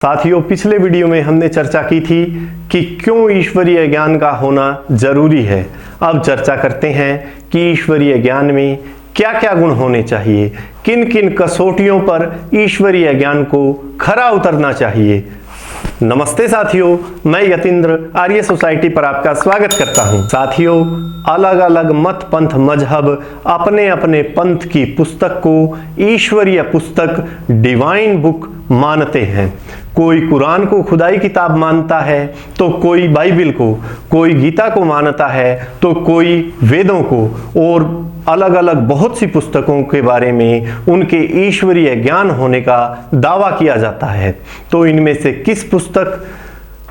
साथियों, पिछले वीडियो में हमने चर्चा की थी कि क्यों ईश्वरीय ज्ञान का होना जरूरी है। अब चर्चा करते हैं कि ईश्वरीय ज्ञान में क्या क्या गुण होने चाहिए, किन किन कसौटियों पर ईश्वरीय ज्ञान को खरा उतरना चाहिए। नमस्ते साथियों, मैं यतीन्द्र आर्य सोसाइटी पर आपका स्वागत करता हूं। साथियों, अलग अलग मत पंथ मजहब अपने अपने पंथ की पुस्तक को ईश्वरीय पुस्तक डिवाइन बुक मानते हैं। कोई कुरान को खुदाई किताब मानता है तो कोई बाइबिल को, कोई गीता को मानता है तो कोई वेदों को, और अलग अलग बहुत सी पुस्तकों के बारे में उनके ईश्वरीय ज्ञान होने का दावा किया जाता है। तो इनमें से किस पुस्तक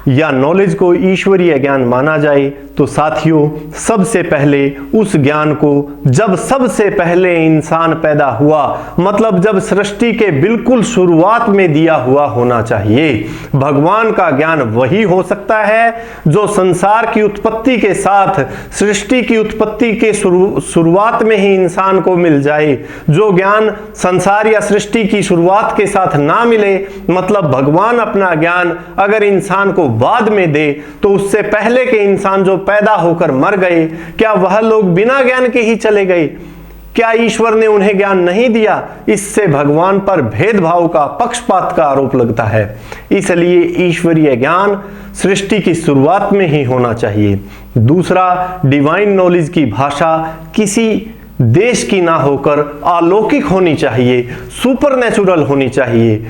या नॉलेज को ईश्वरीय ज्ञान माना जाए? तो साथियों, सबसे पहले उस ज्ञान को जब सबसे पहले इंसान पैदा हुआ, मतलब जब सृष्टि के बिल्कुल शुरुआत में दिया हुआ होना चाहिए। भगवान का ज्ञान वही हो सकता है जो संसार की उत्पत्ति के साथ, सृष्टि की उत्पत्ति के शुरुआत में ही इंसान को मिल जाए। जो ज्ञान संसार या सृष्टि की शुरुआत के साथ ना मिले, मतलब भगवान अपना ज्ञान अगर इंसान को बाद में दे तो उससे पहले के इंसान जो पैदा होकर मर गए, क्या वह लोग बिना ज्ञान के ही चले गए? क्या ईश्वर ने उन्हें ज्ञान नहीं दिया? इससे भगवान पर भेदभाव का, पक्षपात का आरोप लगता है। इसलिए ईश्वरीय ज्ञान सृष्टि की शुरुआत में ही होना चाहिए। दूसरा, डिवाइन नॉलेज की भाषा किसी देश की ना होकर अलौकिक होनी चाहिए, सुपरनेचुरल होनी चाहिए।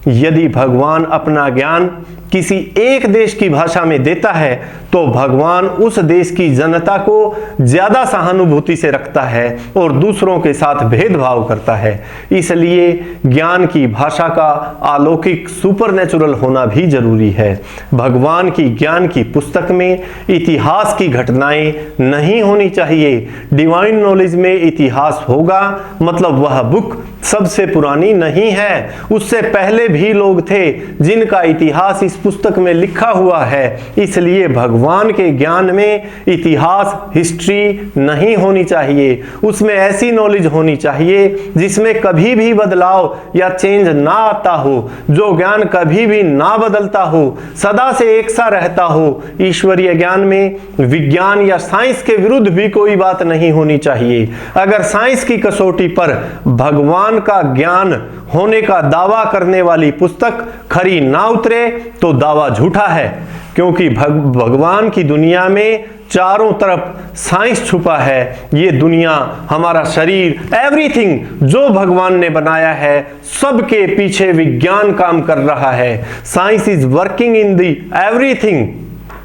यदि भगवान अपना ज्ञान किसी एक देश की भाषा में देता है तो भगवान उस देश की जनता को ज्यादा सहानुभूति से रखता है और दूसरों के साथ भेदभाव करता है। इसलिए ज्ञान की भाषा का अलौकिक, सुपरनेचुरल होना भी जरूरी है। भगवान की ज्ञान की पुस्तक में इतिहास की घटनाएं नहीं होनी चाहिए। डिवाइन नॉलेज में इतिहास होगा मतलब वह बुक सबसे पुरानी नहीं है, उससे पहले भी लोग थे जिनका इतिहास इस पुस्तक में लिखा हुआ है। इसलिए भगवान के ज्ञान में इतिहास, हिस्ट्री नहीं होनी चाहिए। उसमें ऐसी नॉलेज होनी चाहिए जिसमें कभी भी बदलाव या चेंज ना आता हो, जो ज्ञान कभी भी ना बदलता हो, सदा से एक सा रहता हो। ईश्वरीय ज्ञान में विज्ञान या साइंस के विरुद्ध भी कोई बात नहीं होनी चाहिए। अगर साइंस की कसौटी पर भगवान का ज्ञान होने का दावा करने वाली पुस्तक खरी ना उतरे तो दावा झूठा है, क्योंकि भगवान की दुनिया में चारों तरफ साइंस छुपा है। ये दुनिया, हमारा शरीर, एवरीथिंग जो भगवान ने बनाया है, सबके पीछे विज्ञान काम कर रहा है। Science is working in the everything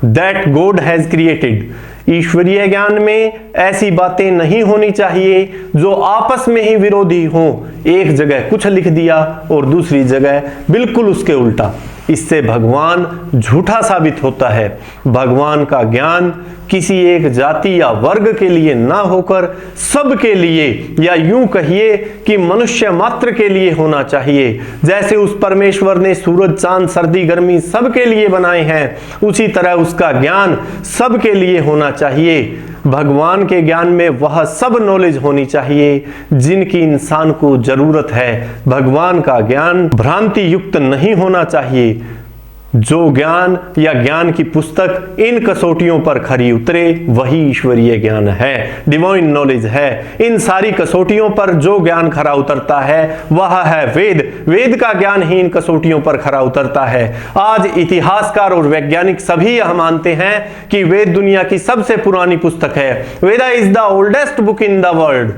that God has created. ईश्वरीय ज्ञान में ऐसी बातें नहीं होनी चाहिए जो आपस में ही विरोधी हों। एक जगह कुछ लिख दिया और दूसरी जगह बिल्कुल उसके उल्टा। इससे भगवान झूठा साबित होता है। भगवान का ज्ञान किसी एक जाति या वर्ग के लिए ना होकर सबके लिए, या यूं कहिए कि मनुष्य मात्र के लिए होना चाहिए। जैसे उस परमेश्वर ने सूरज, चांद, सर्दी, गर्मी सबके लिए बनाए हैं, उसी तरह उसका ज्ञान सबके लिए होना चाहिए। भगवान के ज्ञान में वह सब नॉलेज होनी चाहिए जिनकी इंसान को जरूरत है। भगवान का ज्ञान भ्रांति युक्त नहीं होना चाहिए। जो ज्ञान या ज्ञान की पुस्तक इन कसौटियों पर खरी उतरे वही ईश्वरीय ज्ञान है, डिवाइन नॉलेज है। इन सारी कसौटियों पर जो ज्ञान खरा उतरता है वह है वेद। वेद का ज्ञान ही इन कसौटियों पर खरा उतरता है। आज इतिहासकार और वैज्ञानिक सभी यह मानते हैं कि वेद दुनिया की सबसे पुरानी पुस्तक है। Veda is the oldest book in the world.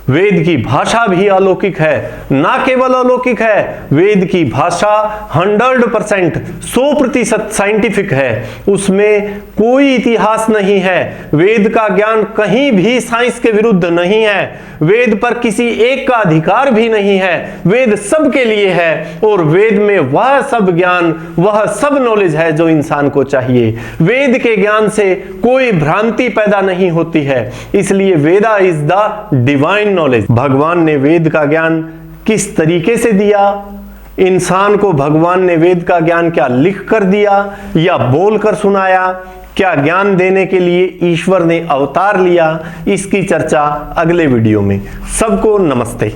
Veda की भाषा भी अलौकिक है, ना केवल अलौकिक है, वेद की भाषा 100%, 100% साइंटिफिक है। उसमें कोई इतिहास नहीं है। वेद का ज्ञान कहीं भी साइंस के विरुद्ध नहीं है। वेद पर किसी एक का अधिकार भी नहीं है। वेद सबके लिए है और वेद में वह सब ज्ञान, वह सब नॉलेज है जो इंसान को चाहिए। वेद के ज्ञान से कोई भ्रांति पैदा नहीं होती है। इसलिए वेदा इज द डिवाइन नॉलेज। भगवान ने वेद का ज्ञान किस तरीके से दिया? इंसान को भगवान ने वेद का ज्ञान क्या लिख कर दिया या बोल कर सुनाया? क्या ज्ञान देने के लिए ईश्वर ने अवतार लिया? इसकी चर्चा अगले वीडियो में। सबको नमस्ते।